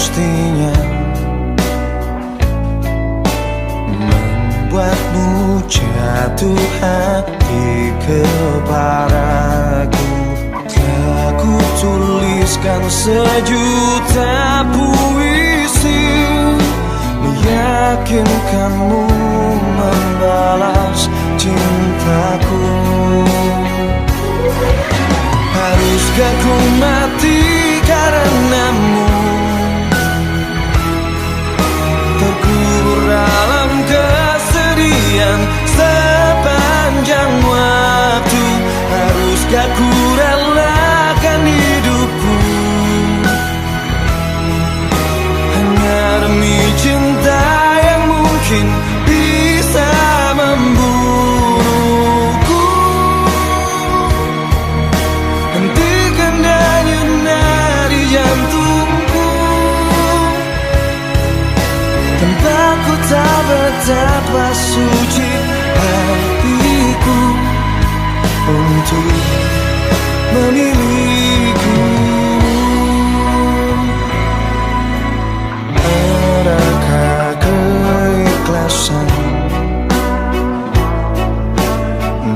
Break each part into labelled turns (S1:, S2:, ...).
S1: mestinya membuatmu jatuh hati kepadaku. Telah ku tuliskan sejuta puisi meyakinkanmu membalas cintaku. Haruskah ku mati karenamu, terkubur dalam kesedihan sepanjang waktu? Haruskah ku relakan hidupku hanya demi cinta yang mungkin bisa membunuhku? Hentikan denyut nadi jantungku, tanpaku tak betapa suci hatiku untuk memilikimu. Adakah keikhlasan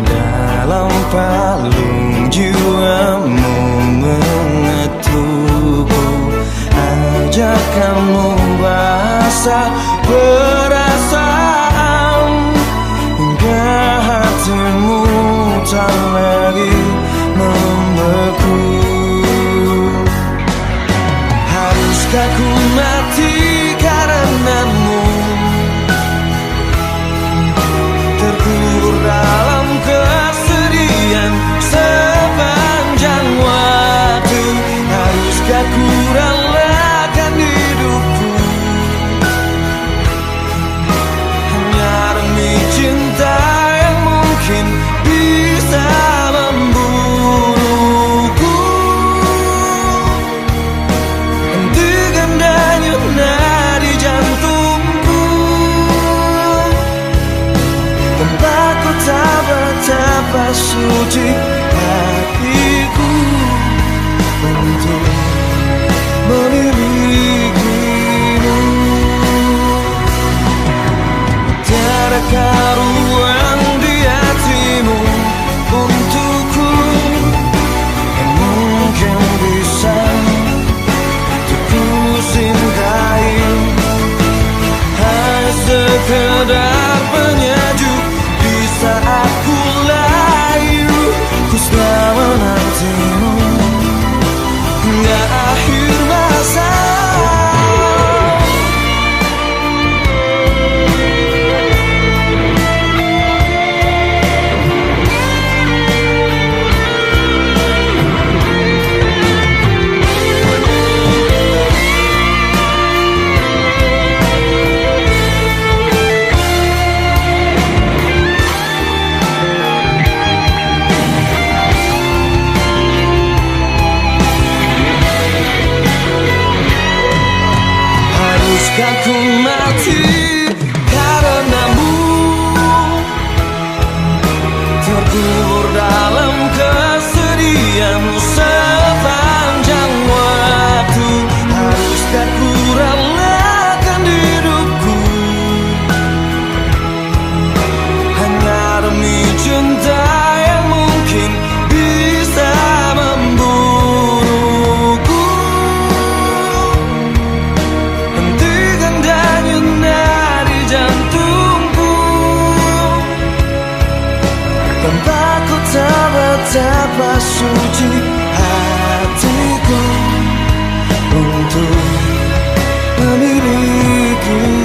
S1: dalam palung jiwamu mengetukku? Ajakkanmu bahasa perasaan hingga hatimu tak lagi membeku. Haruskah ku mati karenamu, terkubur dalam kesedihan sepanjang waktu? Haruskah ku relakan hidupku hanya demi cinta yang mungkin bisa membunuhku? Hentikan denyut nadi jantungku, tanpaku tak betapa suci hatiku untuk memilikimu. Tiadakah ruang di hatimu untukku yang mungkin bisa untuk ku cintai? Hanya sekedar penyejuk di saat ku layu, ku selalu menantimu hingga akhir masa. Haruskah ku mati karenamu, terkubur dalam kesedihan sepanjang waktu? Haruskah ku relakan hidupku hanya demi cinta yang mungkin bisa membunuhku? Hentikan denyut nadi jantungku, tanpaku tak betapa suci hatiku untuk memilikimu.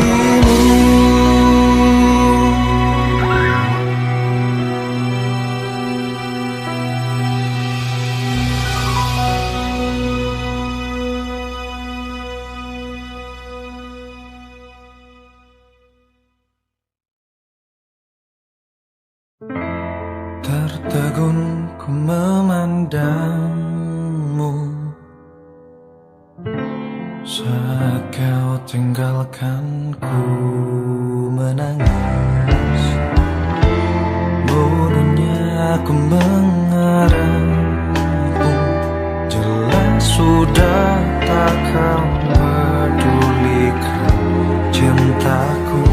S1: Tertegun ku memandangmu saat kau tinggalkan ku menangis. Bodohnya aku mengharapmu, jelas sudah tak kau peduli. cintaku.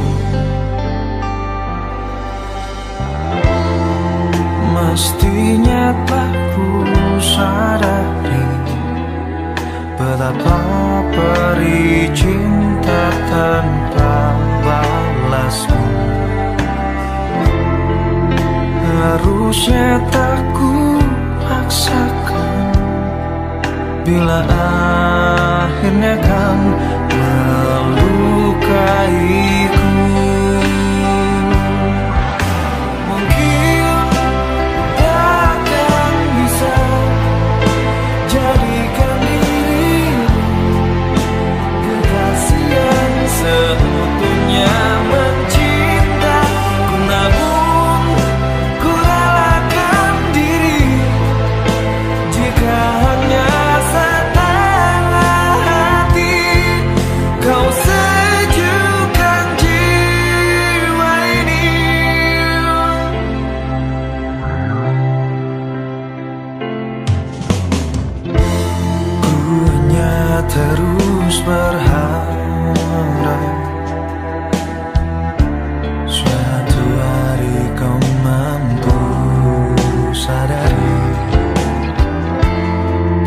S1: Mestinya telah ku sadari betapa perih cinta tanpa balasmu. Harusnya tak ku paksakan bila akhirnya kan melukaiku. Mungkin takkan bisa jadikan dirimu kekasih yang seutuhnya mencintaku, namun ku relakan diri jika hanya setengah hati kau sejukkan jiwa ini. Ku hanya terus berharap suatu hari kau mampu sadari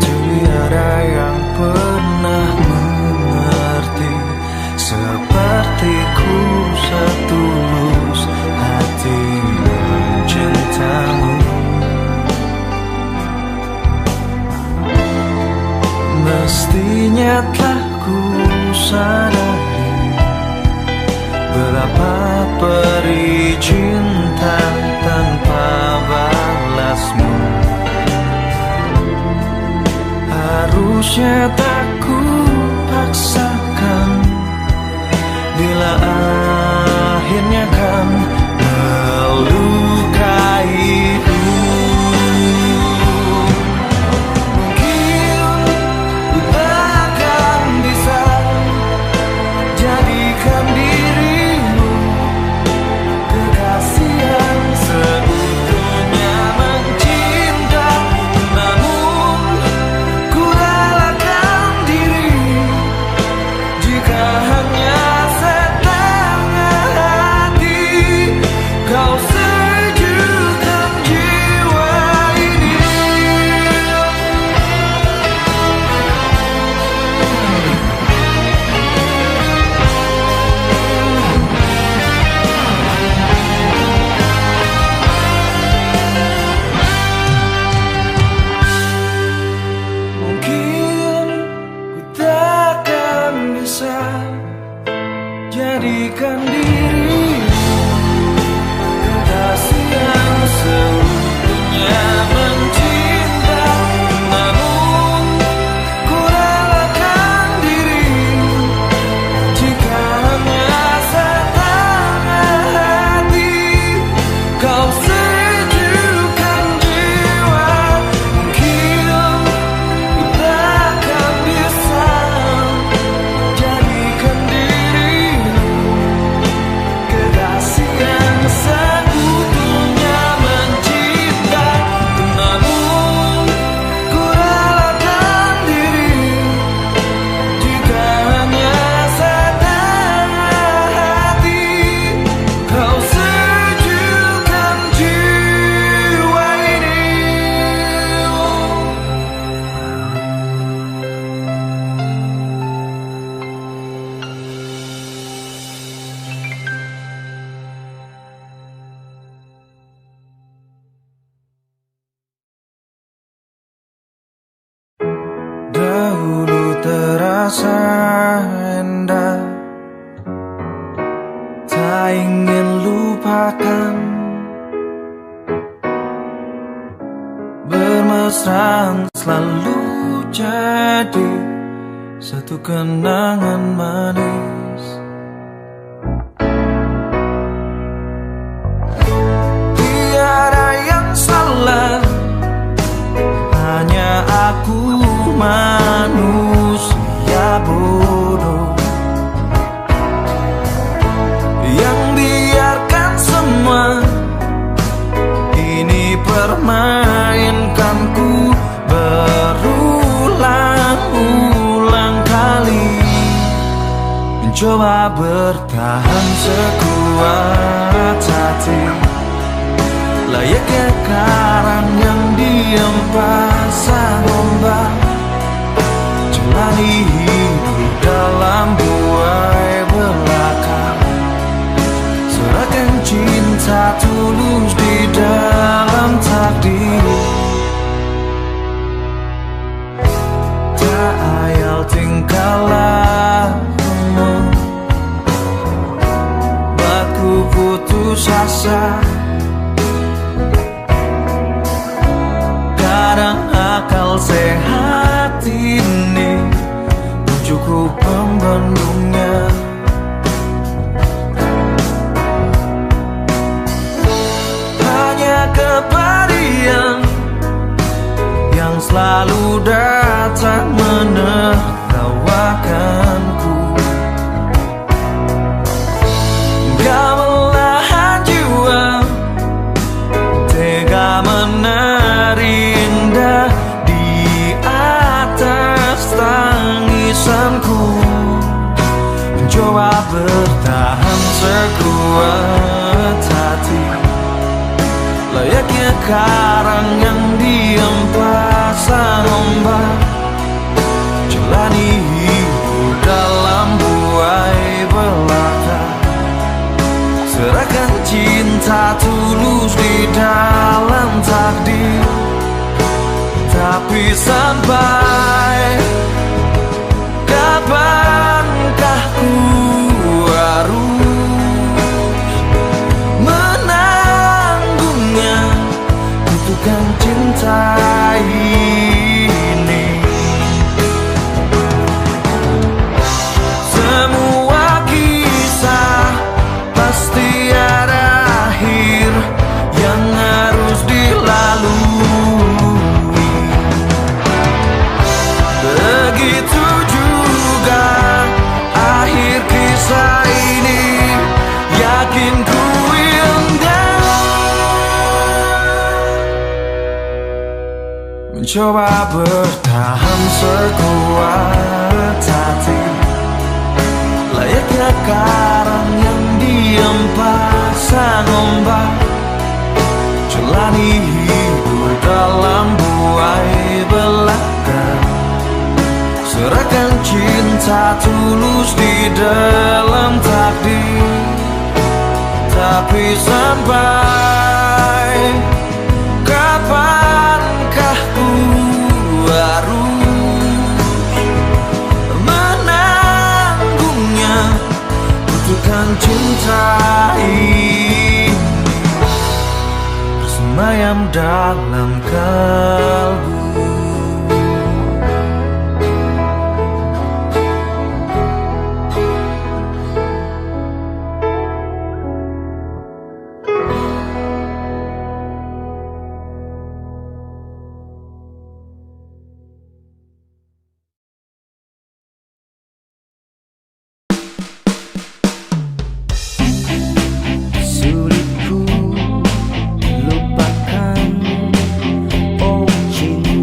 S1: tiada yang pernah mengerti sepertiku setulus hati mencintamu. Mestinya telah ku sadari berapa perih cinta tanpa balasmu. Harusnya tak ku paksakan bila akhirnya kan melukaiku. Mungkin ku takkan bisa jadikan dirimu kekasih yang seutuhnya mencinta, namun ku relakan diri jika hanya setengah hati kau sejukkan jiwa ini. Mungkin ku takkan bisa jadikan diri kekasih yang seutuhnya mencinta, namun ku relakan diri jika hanya setengah hati kau sejukkan jiwa. Mungkin ku takkan bisa jadikan dirimu kekasih yang seutuhnya mencinta, namun ku relakan diri jika hanya setengah hati kau sejukkan jiwa ini. Dahulu terasa indah, tak ingin lupakan. Bermesraan selalu jadi satu kenangan manis. Tiada yang salah, hanya aku manusia bodoh yang biarkan semua ini permainkanku berulang-ulang kali. Mencoba bertahan sekuat hati, layaknya karang yang diam pasang ombak, jalani hidup dalam buai belaka, serahkan cinta tulus di dalam takdir. Tak ayal tingkah lakumu, buatku putus asa. Kadang akal sehat ini cukup pembendungnya. Hanya kepadian yang selalu datang menertawakanku, gak melahan jiwa, tega menari indah di atas tangisanku. Mencoba bertahan sekuat hati, layaknya karang yang diam pasang ombak, jalani hidup dalam buai belaka, serahkan cinta tulus di dalam takdir. Tapi sampai kapankah ku harus menanggungnya, butuhkan cinta ini. Semua kisah pasti ada akhir yang harus dilalui. Begitu juga akhir kisah ini, yakin ku indah. Mencoba bertahan sekuat hati, layaknya karang yang diam pasang ombak, jalani hidup dalam buai belaka, serahkan cinta tulus di dalam takdir. Tapi sampai kapankah ku harus menanggungnya, butuhkan cinta ini bersemayam dalam kalbu.
S2: Sulitku lupakan, oh cinta.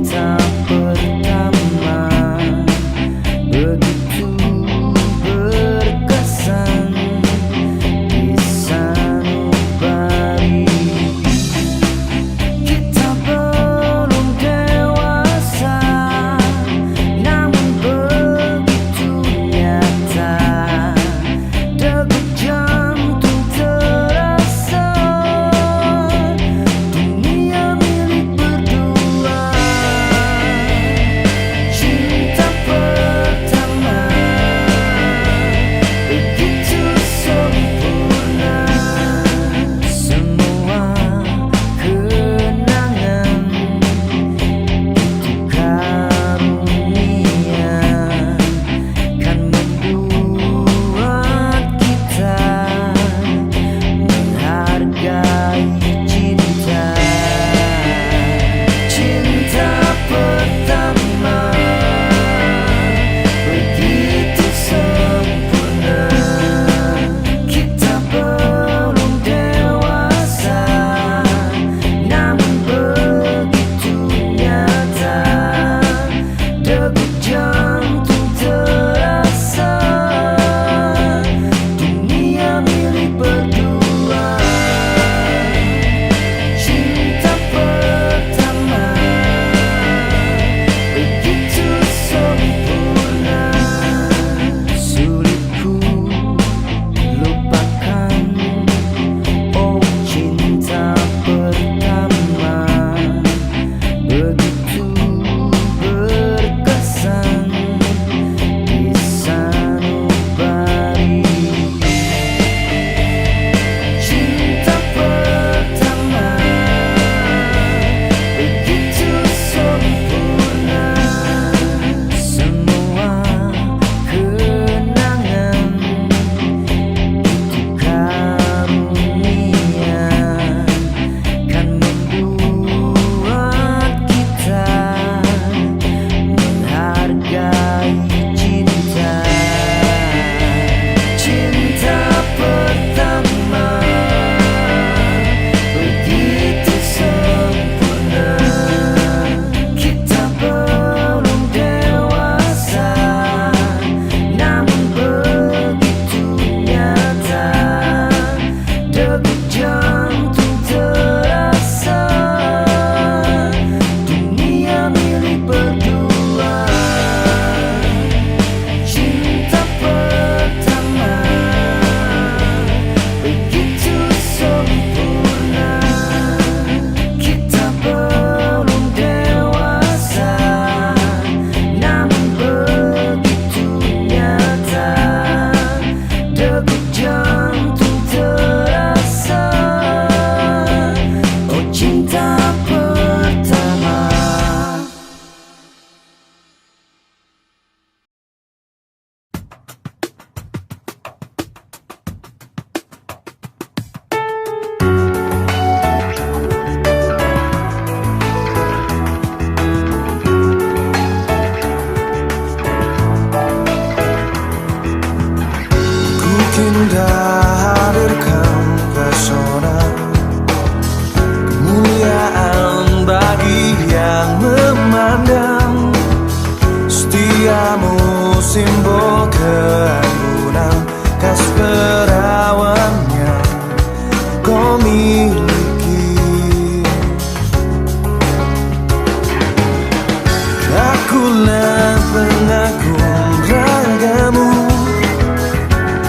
S1: Akulah pengagum ragamu,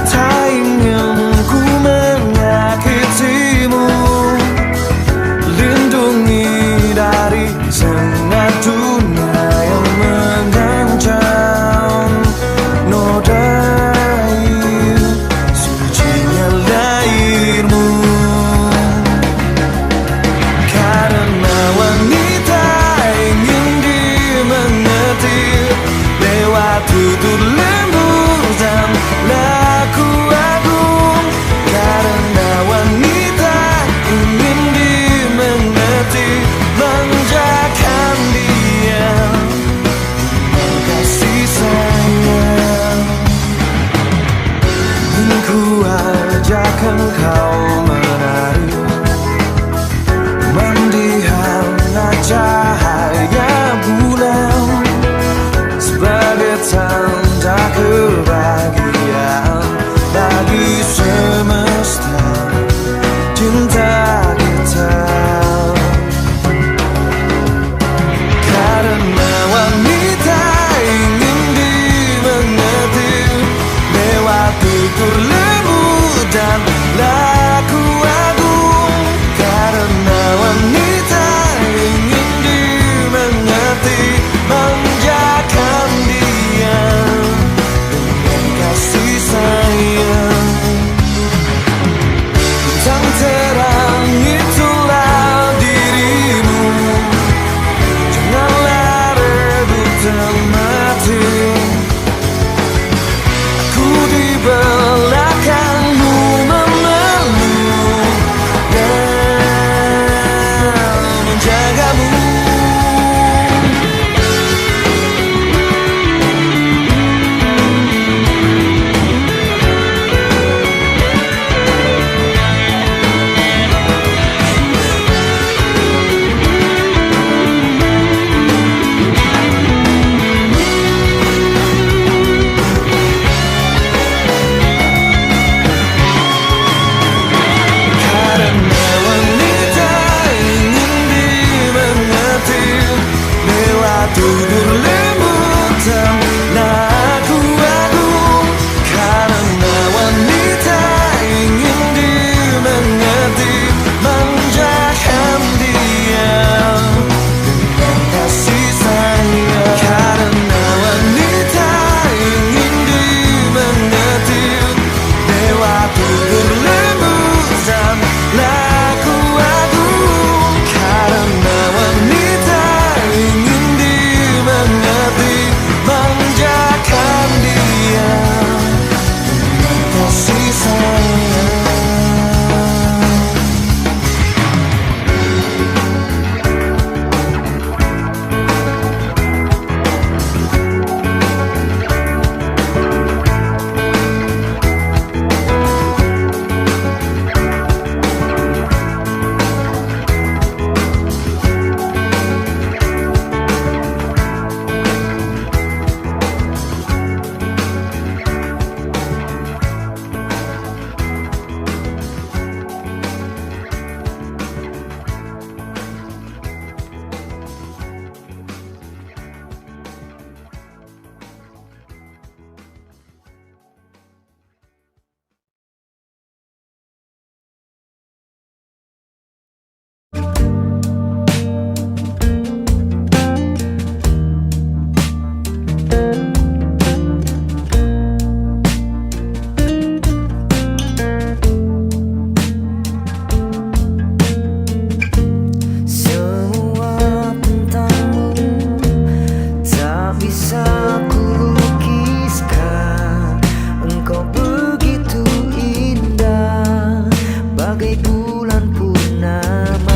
S1: tak ingin ku menyakitimu. Lindungi dari sengat dunia yang mengancam, nodai sucinya lahirmu. Karena wanita ingin dimengerti lewat tutur lembut dan laku agung. Karena wanita ingin dimengerti, manjakan dia, kasih sayang. Ku ajak engkau menari, mendihamlah cahaya bulan sebagai tanda kebahagiaan bagi semesta cinta kita. Karena wanita ingin dimengerti lewat tutur lembut dan laku agung. Karena wanita ingin dimengerti, manjakan dia dengan kasih sayang. Bintang terang itulah dirimu, janganlah redup dan mati. Aku di belakangmu memeluk dan menjagamu. Karena wanita ingin dimengerti lewat tutur lembut dan laku agung. Karena wanita ingin dimengerti, manjakan dia dengan kasih sayang. Karena wanita ingin dimengerti lewat tutur lembut dan laku agung. Karena wanita ingin dimengerti, manjakan dia dengan kasih sayang. Semua tentangmu tak bisa kulukiskan. Engkau begitu indah bagai bulan purnama.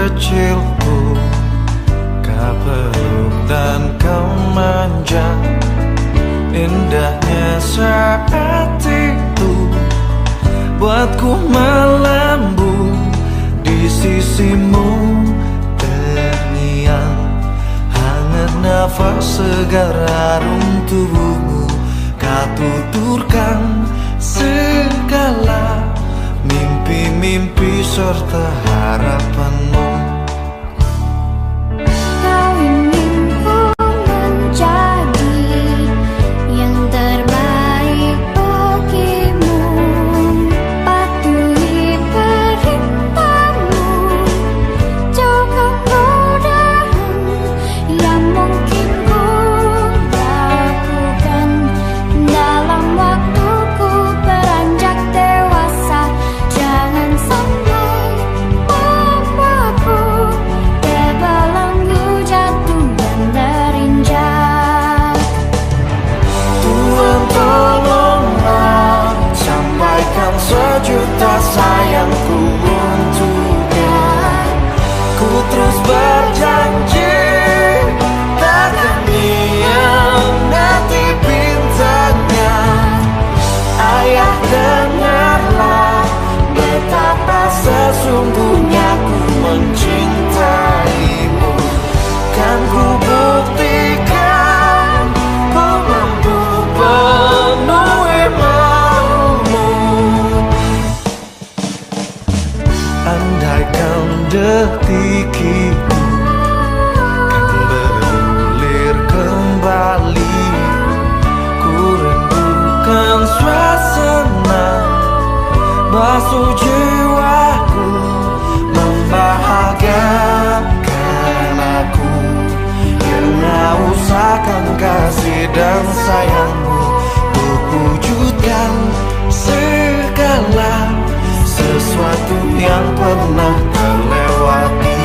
S2: kecilku, kau peluk dan kau manja. Indahnya saat itu buatku melambung di sisimu. Terngiang hangat nafas segar harum tubuhmu. Kau tuturkan segala mimpi-mimpi serta harapanmu.
S3: Kau ingin ku menjadi yang terbaik bagimu, patuhi perintahmu, jauhkan godaan yang mungkin ku lakukan dalam waktuku beranjak dewasa. Jangan sampai membuatku terbelenggu, jatuh dan terinjak.
S2: Tuhan tolonglah, sampaikan sejuta sayangku untuknya. Ku terus berjanji takkan hianati bintangnya. Ayah, dengarlah betapa sesungguhnya ku mencintaimu. Kan ku buktikan ku mampu penuhi maumu. Andaikan detik itu kan bergulir kembali, ku rindukan suasana basuh jiwaku, membahagiakan aku. Karena usahakan kasih dan sayangmu, untuk wujudkan segala sesuatu yang pernah terlewati.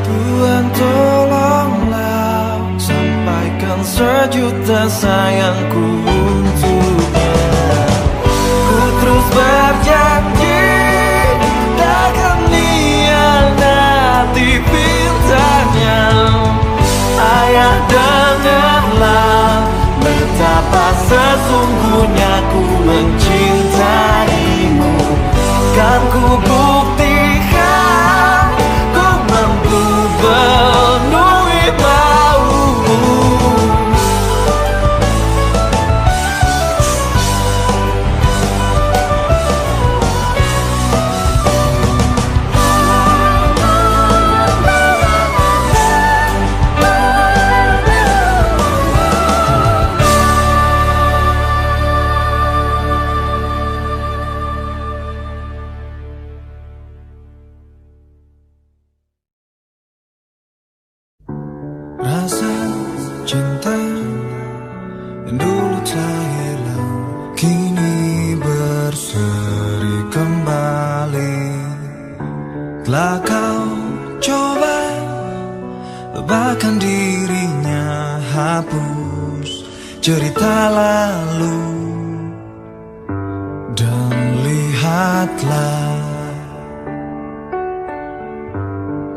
S2: Tuhan tolonglah, sampaikan sejuta sayangku untuknya. Ku terus berjanji takkan hianati bintangnya. Ayah, dengarlah betapa sesungguhnya ku mencintaimu. Kan ku buktikan ku mampu penuhi maumu. Rasa cinta yang dulu tak hilang kini berseri kembali. Telah kau coba lupakan dirinya, hapus cerita lalu dan lihatlah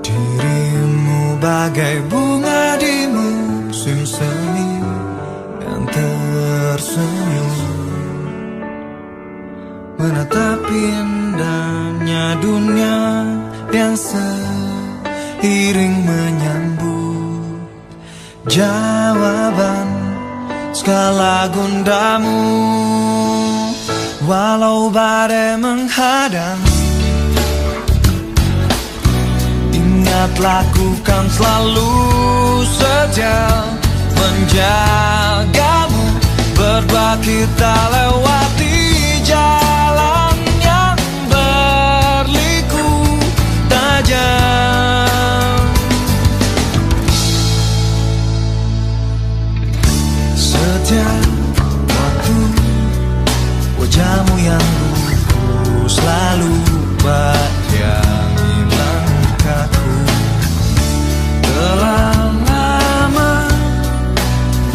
S2: dirimu bagai bunga di musim semi yang tersenyum, menatap indahnya dunia yang seiring menyambut jawaban segala gundamu. Walau badai menghadang, ingat lakukan selalu saja menjagamu. Berdua kita lewati setiap waktu, wajahmu yang ku selalu bayangi langkahku. Telah lama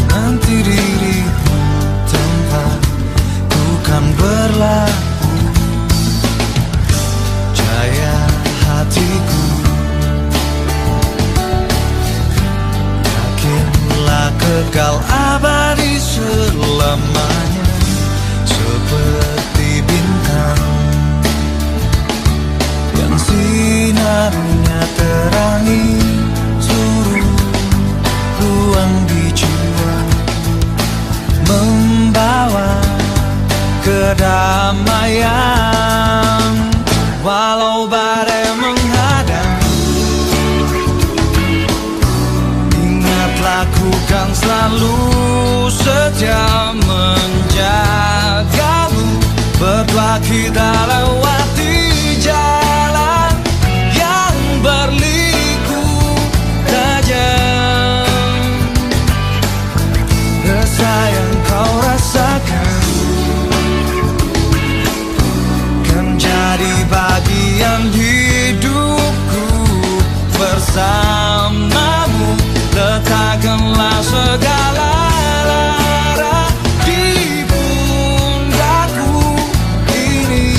S2: nanti dirimu tempat ku kan berlaku. Jaya hatiku, yakinlah kekal abadi selamanya, seperti bintang yang sinarnya terangi seluruh ruang di jiwa, membawa kedamaian. Walau badai menghadang, ingatlah ku kan selalu setia menjagamu. Berdua kita lewati jalan yang berliku tajam. Rasa yang kau rasakan kan jadi bagian hidupku. Bersamamu letakkanlah segala lara di pundakku ini.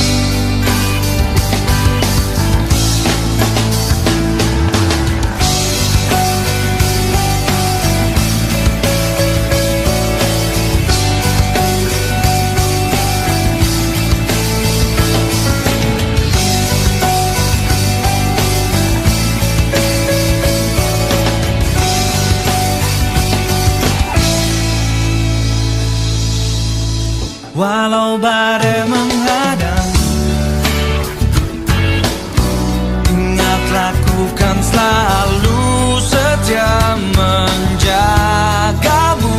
S2: Walau badai menghadang, ingatlah ku kan selalu setia menjagamu.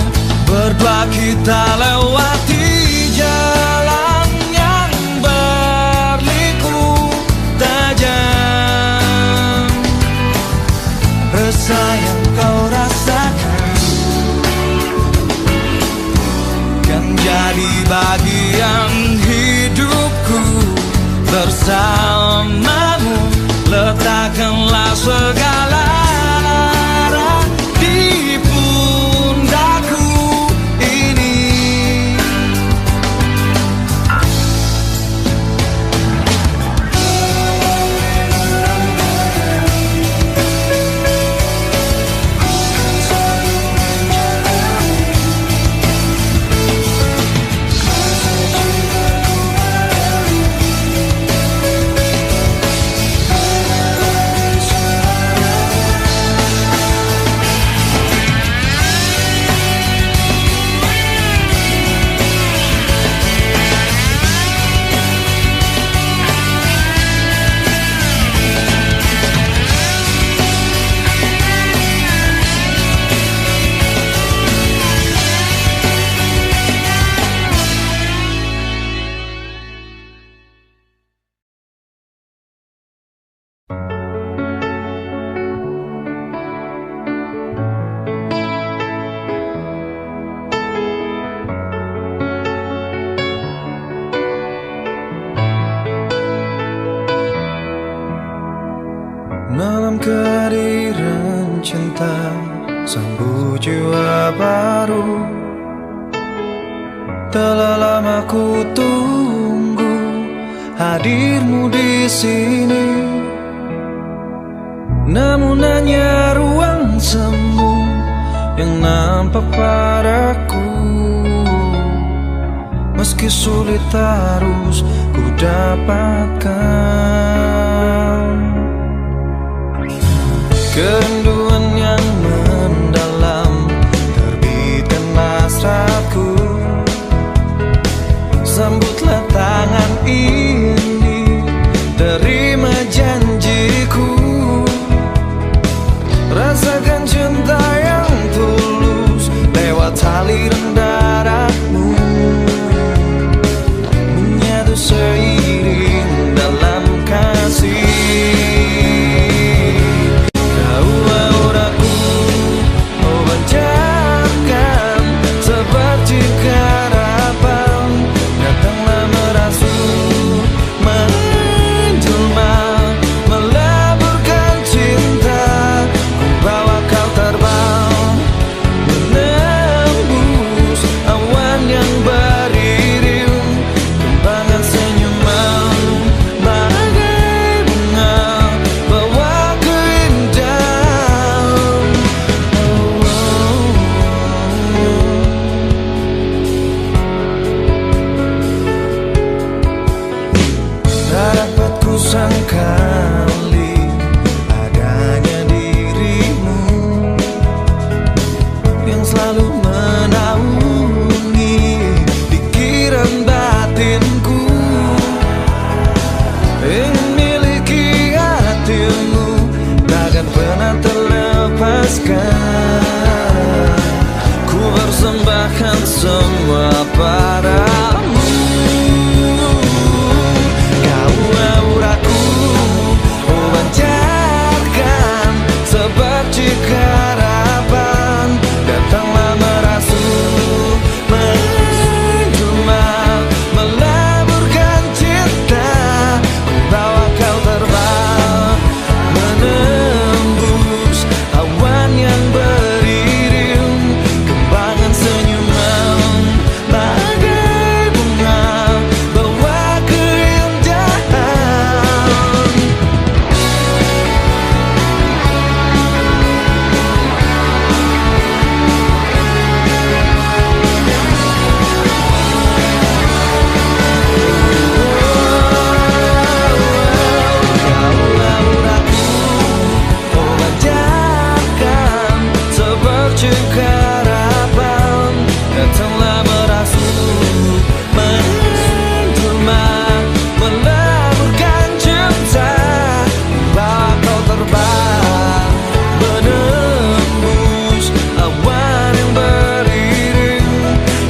S2: Berdua kita lewati jalan yang berliku tajam. Rasa yang kau rasakan kan jadi bagian hidupku. Bersamamu letakkanlah segala lara di pundakku ini. Malam kehadiran cinta, sambut jiwa baru. Telah lama ku tunggu hadirmu di sini. Namun hanya ruang semu yang nampak padaku. Meski sulit harus ku dapatkan. Kerinduan yang mendalam terbitkan hasratku. Sambutlah tangan ini, terima janjiku. Rasakan cinta yang tulus lewat aliran darahmu, menyatu seiring dalam kasih. Seperti serahkan semua padamu. Kau auraku, memancarkan seperti harapan. Datanglah merasuk, menjuma, meleburkan cinta. Bawa kau terbang, menembus awan yang beriring. Kembangan senyuman bagai bunga, bawa keindahan. Memancarkan seperti harapan. Datanglah merasuk, menjelma, meleburkan cinta. Bawa kau terbang, menembus awan yang beriring.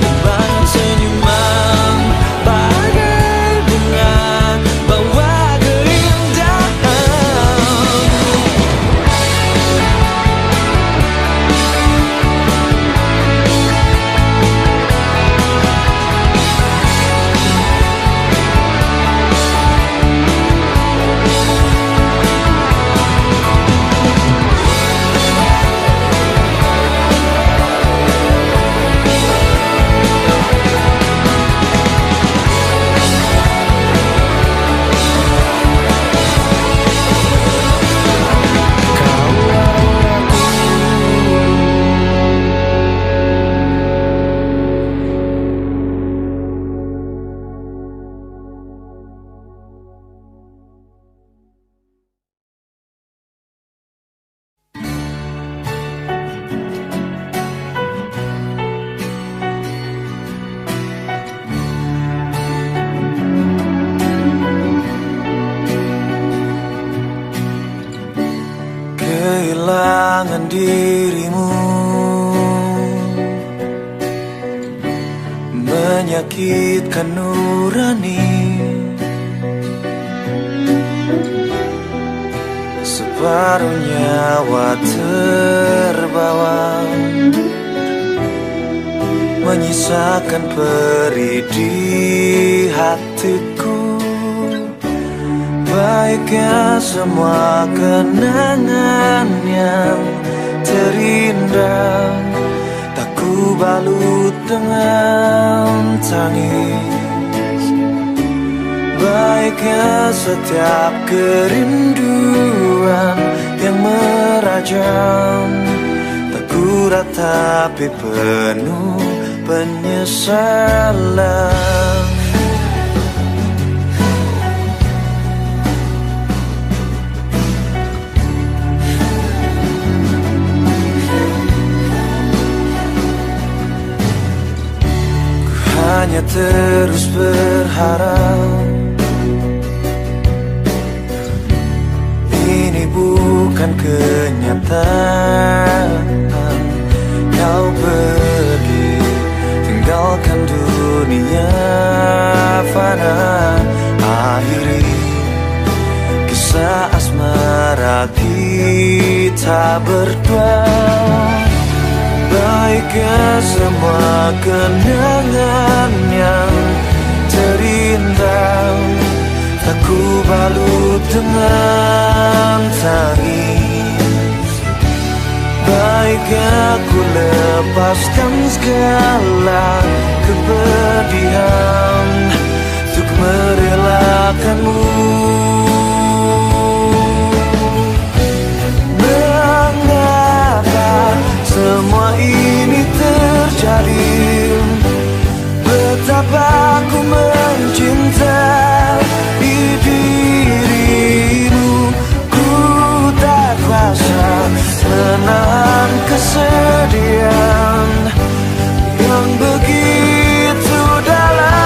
S2: Kembangan senyuman bagai bunga, bawa keindahan. Kehilangan dirimu menyakitkan nurani. Separuh nyawa terbawa, menyisakan perih di hatiku. Baiknya semua kenangan yang terindah tak ku balut dengan tangis. Baiknya setiap kerinduan yang merajam tak ku ratapi penuh penyesalan. Hanya terus berharap ini bukan kenyataan. Kau pergi tinggalkan dunia fana, akhiri kisah asmara kita berdua. Baiknya semua kenangan yang terindah tak ku balut dengan tangis. Baiknya ku lepaskan segala kepedihan untuk merelakanmu. Semua ini terjadi, betapa ku mencintai dirimu. Ku tak kuasa menahan kesedihan yang begitu dalam.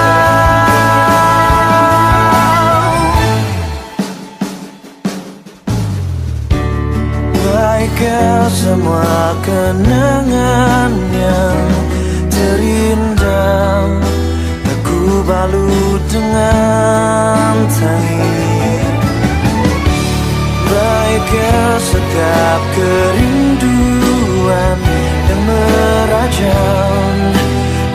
S1: gelap kerinduan yang merajam,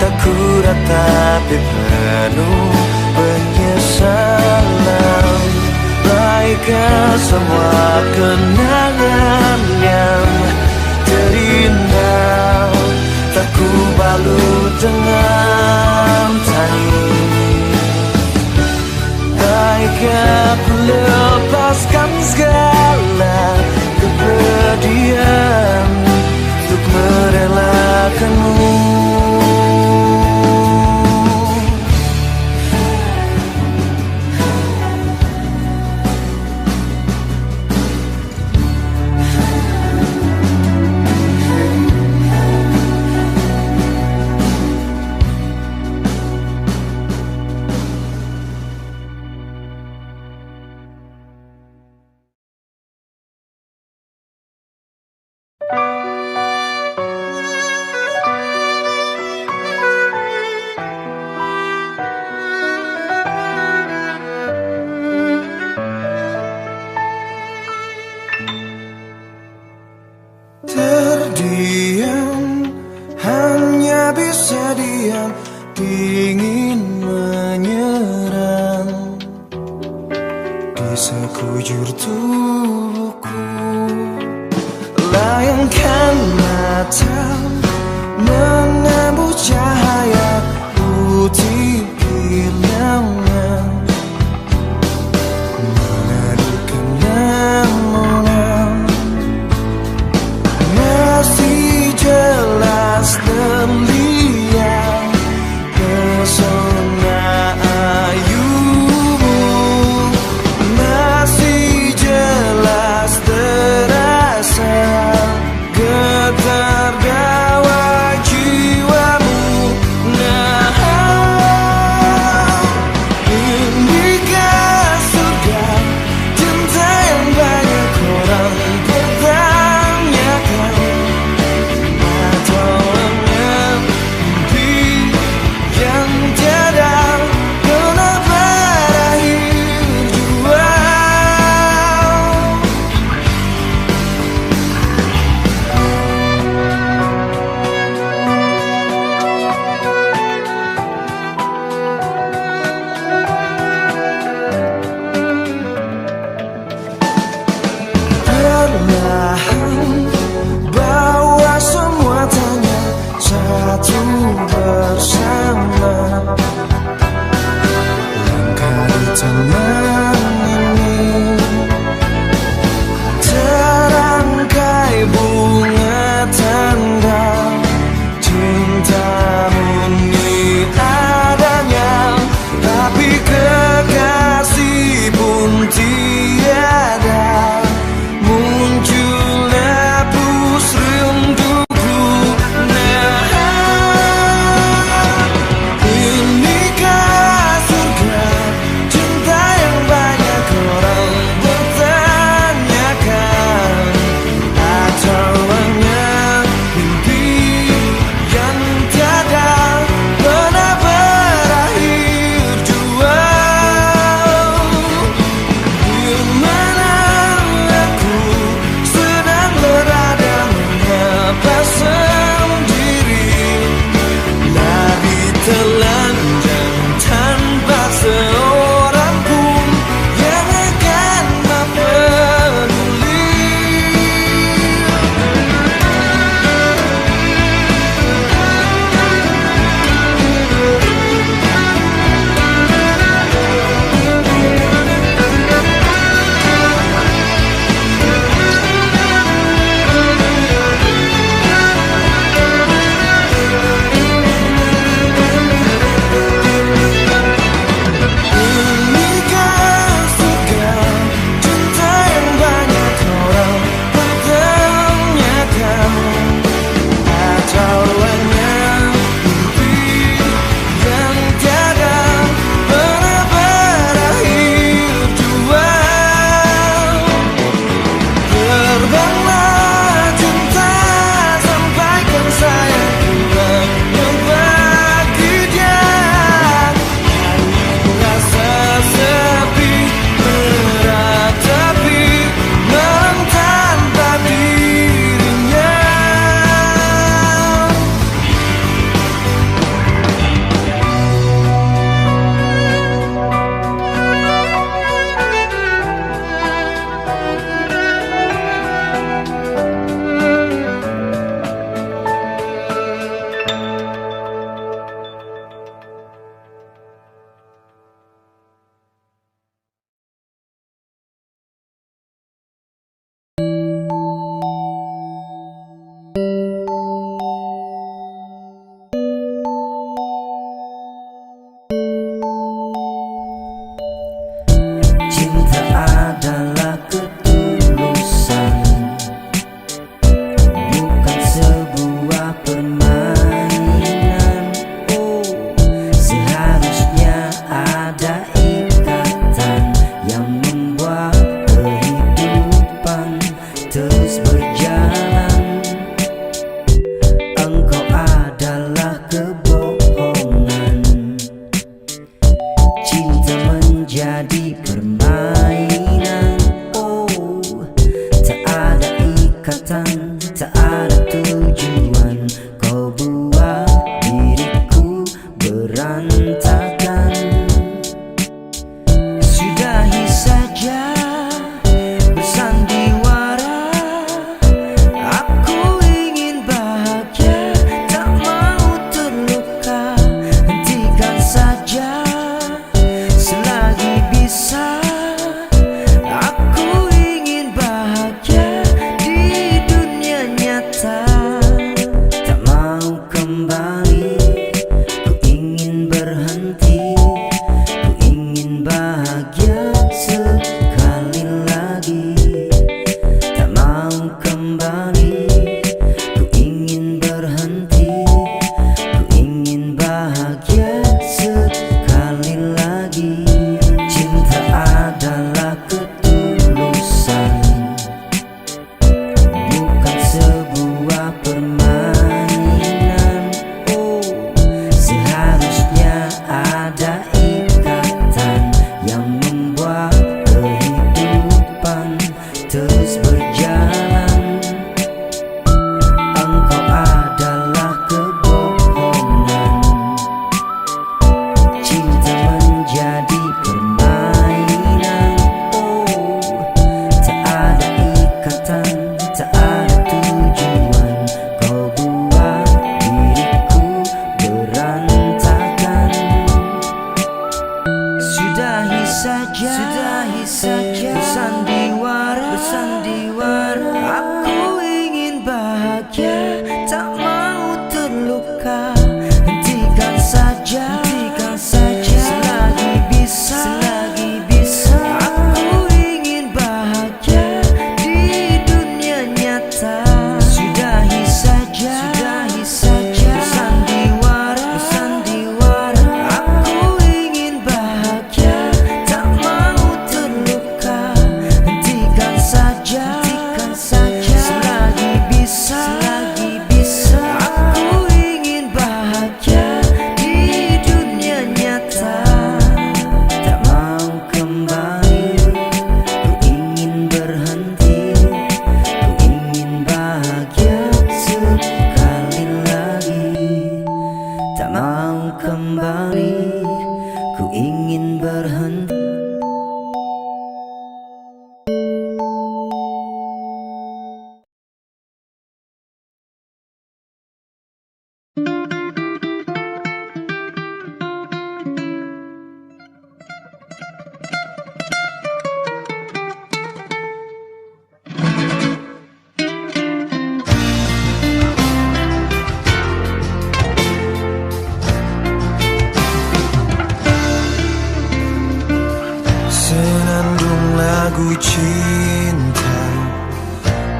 S1: tak kuat tapi penuh penyesalan. Baikkan semua kenangan yang terindah, tak ku balut dengan tangis. Baikkan ku lepaskan segala kepedihan untuk merelakanmu. Terdiam, hanya bisa diam, dingin menyerang di sekujur tubuhku. Layangkan mata, menembus cahaya putih hilangnya, meneduhkan namunnya. Masih jelas terlihat pesona ayumu, masih jelas terasa getar dawa jiwamu. Nah, inikah surga cinta yang banyak orang pertanyakan, atau hanya mimpi yang tiada pernah berakhir jua. Perlahan bawa semua tanya satu bersama, langkah di taman ini, terangkai bunga tanda cintamu ini adanya, tapi kekasih pun tiada. Muncul hapus rinduku. Nah, inikah surga cinta yang
S4: kebohongan. Cinta menjadi permainan. Oh, tak ada ikatan, tak ada tujuan. Kau buat diriku berantakan. Sudahi saja bersandiwara. Aku ingin bahagia, tak mau terluka. Hentikan saja selagi bisa. Aku ingin bahagia di dunia nyata. Tak mau kembali, ku ingin berhenti. Ku ingin bahagia sekali lagi. Tak mau kembali, ku ingin berhenti. Ku ingin bahagia sekali lagi. Cinta adalah ketulusan, bukan sebuah permainan. Oh, seharusnya ada ikatan yang membuat kehidupan terus berjalan. Engkau adalah kebohongan. Cinta menjadi permainan. Oh, tak ada ikatan, tak ada tujuan. Kau buat diriku berantakan. Sudahi saja bersandiwara. Aku ingin bahagia, tak mau terluka. Hentikan saja selagi bisa. Aku ingin bahagia di dunia nyata. Sudahi saja bersandiwara. Aku ingin bahagia, tak mau terluka. Hentikan saja selagi bisa. Aku ingin bahagia di dunia nyata. Tak mau kembali, ku ingin berhenti. Ku ingin bahagia sekali lagi. Tak mau kembali, ku ingin berhenti.
S1: Senandung lagu cinta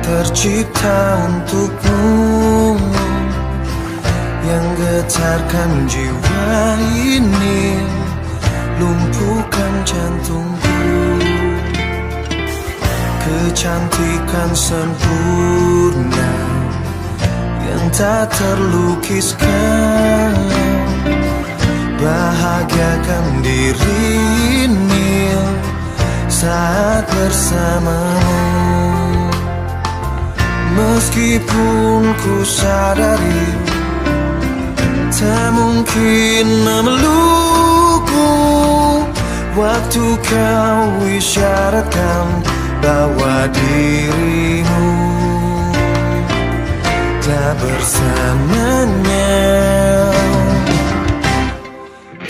S1: tercipta untukmu, yang getarkan jiwa ini, lumpuhkan jantungku. Kecantikan sempurna yang tak terlukiskan, bahagiakan diri ini saat bersamamu. Meskipun ku sadari tak mungkin memelukku, waktu kau isyaratkan bahwa dirimu tak bersamanya.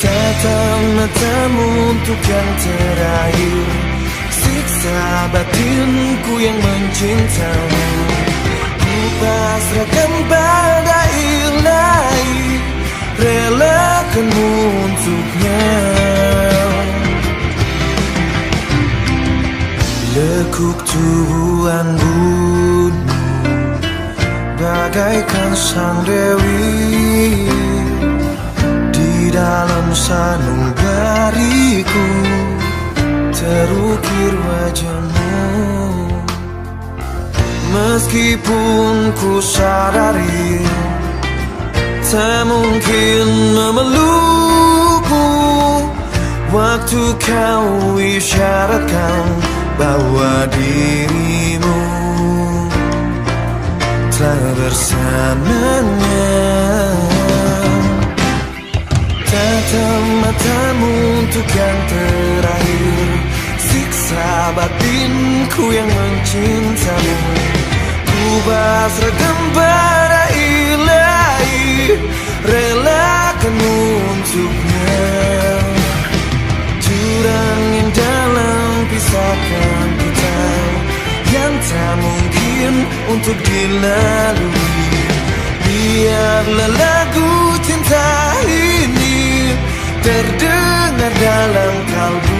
S1: Tatap-matamu untuk yang terakhir, siksa batinku yang mencintamu. Ku pasrahkan pada ilahi, relakanmu untuknya. Lekuk tubuhan bunyi bagaikan sang dewi, di dalam sanubariku terukir wajahmu. Meskipun ku sadari tak mungkin memelukmu. Waktu kau isyaratkan bahwa dirimu telah bersamanya. Tatap matamu untuk yang terakhir, siksa batinku yang mencintamu. Ku pasrahkan pada ilahi, relakan untuknya. Jurang yang dalam pisahkan kita, yang tak mungkin untuk dilalui. Biarlah lagu cinta ini terdengar dalam kalbu.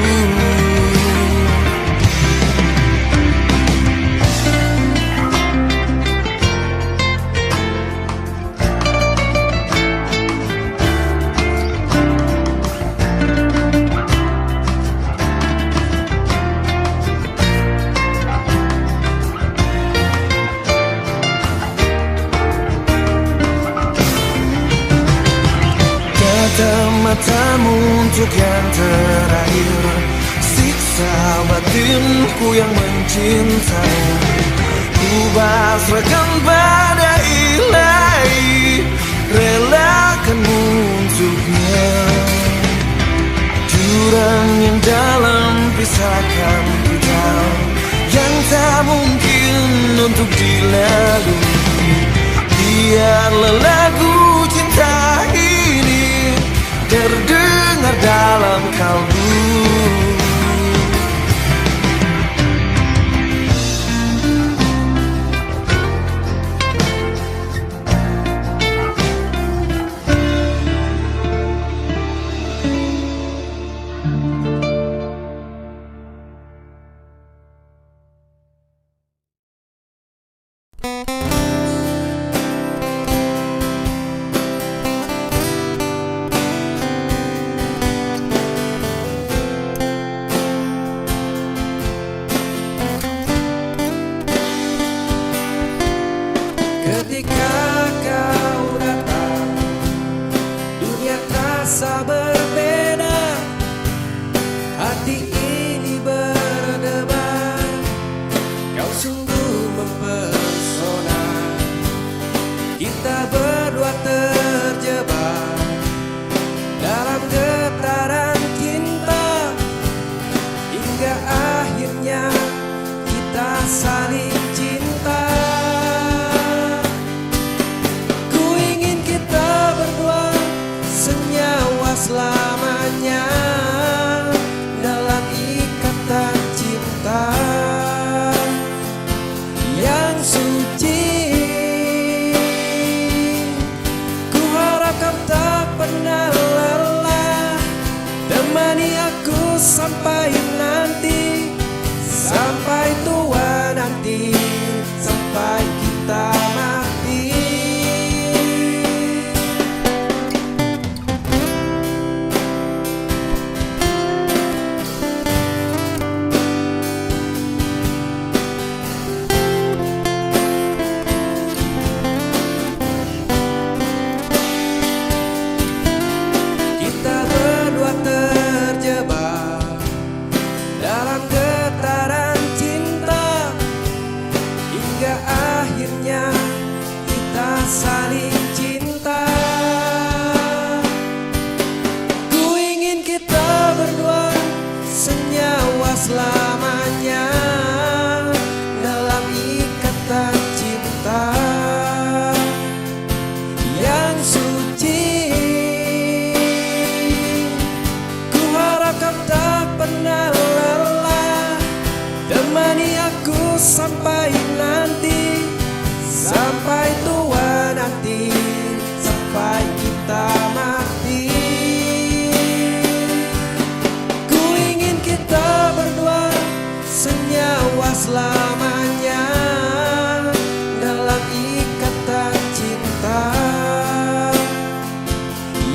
S1: Tatap matamu untuk yang terakhir, siksa batinku yang mencintai. Ku pasrahkan pada ilahi, relakan untuknya. Jurang yang dalam pisahkan kita, yang tak mungkin untuk dilalui. Biarlah lagu cinta ini terdengar dalam kalbu.
S2: Ketika kau datang, dunia terasa berbeda. Hati ini berdebar, kau sungguh mempesona. Kita berdua terjebak dalam getaran cinta, hingga akhirnya kita saling cinta. Selamanya dalam ikatan cinta yang suci. Ku harap kau tak pernah lelah, temani aku sampai nanti, sampai tua nanti, sampai kita mati. Saling cinta. Ku ingin kita berdua senyawa selamanya dalam ikatan cinta yang suci. Ku harap kau tak pernah lelah, temani aku sampai nanti, sampai tua nanti, sampai kita mati. Ku ingin kita berdua senyawa selamanya dalam ikatan cinta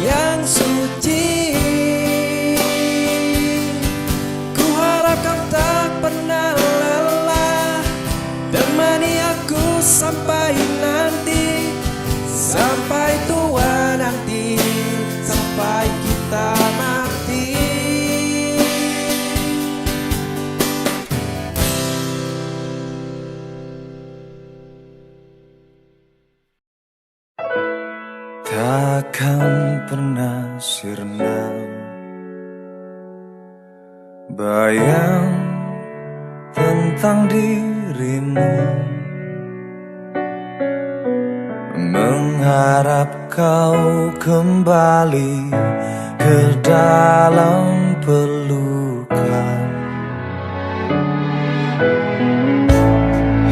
S2: yang suci. Ku harap kau tak pernah lelah, temani aku sampai nanti, sampai tua
S1: pernah sirna. Bayang tentang dirimu, mengharap kau kembali ke dalam pelukan.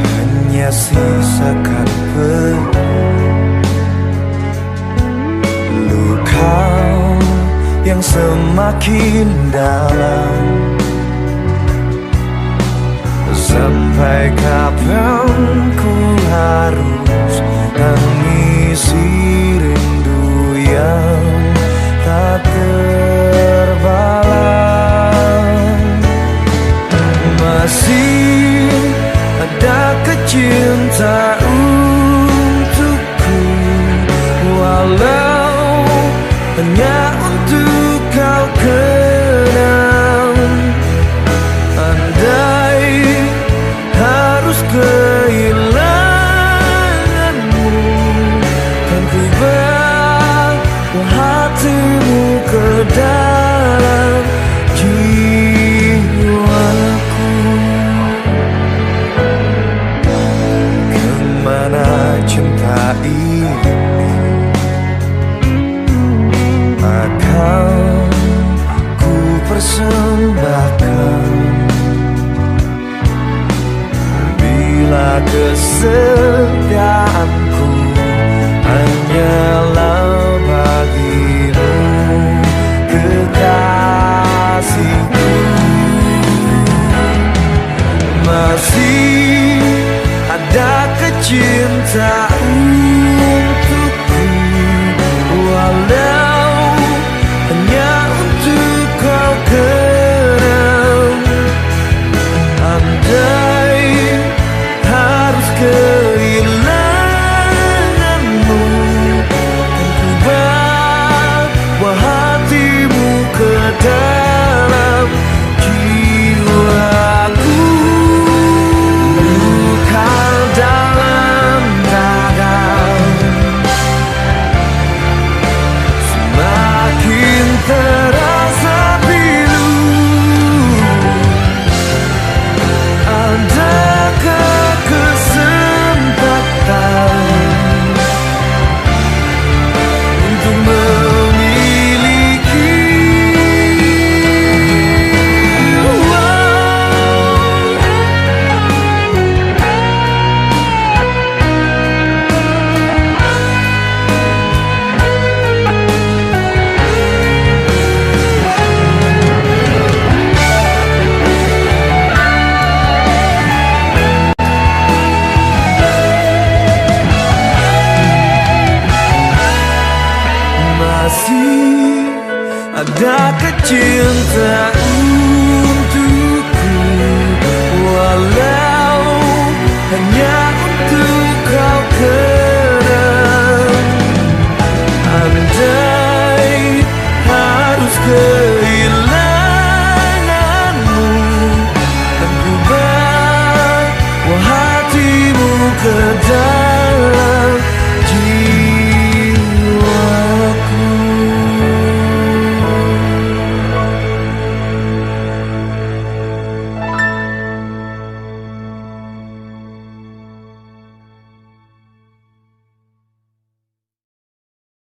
S1: Hanya sisakan luka yang semakin dalam. Sampai kapan ku harus tangisi rindu yang tak terbalas. Masih ada kecintaan untukku, walau hanya untuk kau kenang. Andai harus kehilanganmu, kan ku bawa hatimu ke dalam jiwaku. Kemana cinta ini akan ku persembahkan bila kesetiaanku hanyalah bagimu, kekasihku. Masih ada kecintaan untukku, walau hanya untuk kau kenang. Andai harus kehilanganmu, kan ku bawa hatimu ke dalam jiwaku. Luka dalam dada semakin terasa pilu. Adakah kesempatan untuk memiliki? Masih ada kecintaan untukku, walau hanya untuk kau kenang. Andai harus